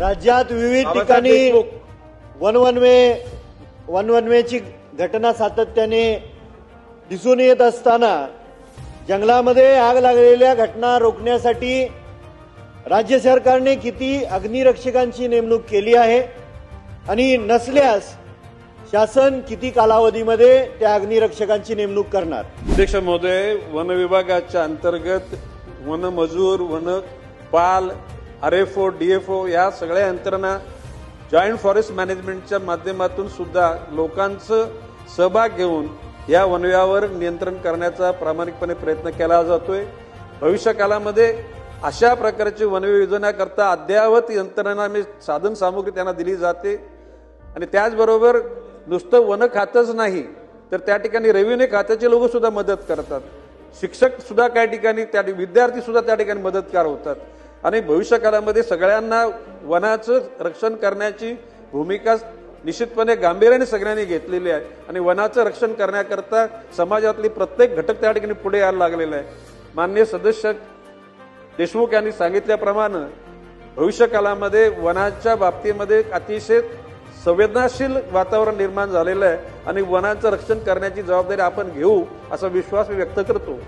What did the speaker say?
राज्यात विविध ठिकाणी वनवनवेची घटना सातत्याने दिसून येत असताना जंगलामध्ये आग लागलेल्या घटना रोखण्यासाठी राज्य सरकारने किती अग्निरक्षकांची नेमणूक केली आहे आणि नसल्यास शासन किती कालावधीमध्ये त्या अग्निरक्षकांची नेमणूक करणार? अध्यक्ष महोदय, वन विभागाच्या अंतर्गत वन मजूर, वनपाल, आरएफओ, डीएफओ या सगळ्या यंत्रणा जॉईंट फॉरेस्ट मॅनेजमेंटच्या माध्यमातून सुद्धा लोकांचं सहभाग घेऊन या वनव्यावर नियंत्रण करण्याचा प्रामाणिकपणे प्रयत्न केला जातोय। भविष्य काळामध्ये अशा प्रकारची वनव्य योजनाकरता अद्ययावत यंत्रणा साधन सामुग्री त्यांना दिली जाते आणि त्याचबरोबर नुसतं वन खातच नाही तर त्या ठिकाणी रेव्हेन्यू खात्याचे लोक सुद्धा मदत करतात, शिक्षक सुद्धा काही ठिकाणी, त्या विद्यार्थी सुद्धा त्या ठिकाणी मदतगार होतात आणि भविष्य काळामध्ये सगळ्यांना वनाचं रक्षण करण्याची भूमिका निश्चितपणे गांभीर्याने सगळ्यांनी घेतलेली आहे आणि वनाचं रक्षण करण्याकरता समाजातली प्रत्येक घटक त्या ठिकाणी पुढे यायला लागलेला आहे। माननीय सदस्य देशमुख यांनी सांगितल्याप्रमाणे भविष्य काळामध्ये वनाच्या बाबतीमध्ये अतिशय संवेदनशील वातावरण निर्माण झालेलं आहे आणि वनाचं रक्षण करण्याची जबाबदारी आपण घेऊ असा विश्वास मी व्यक्त करतो।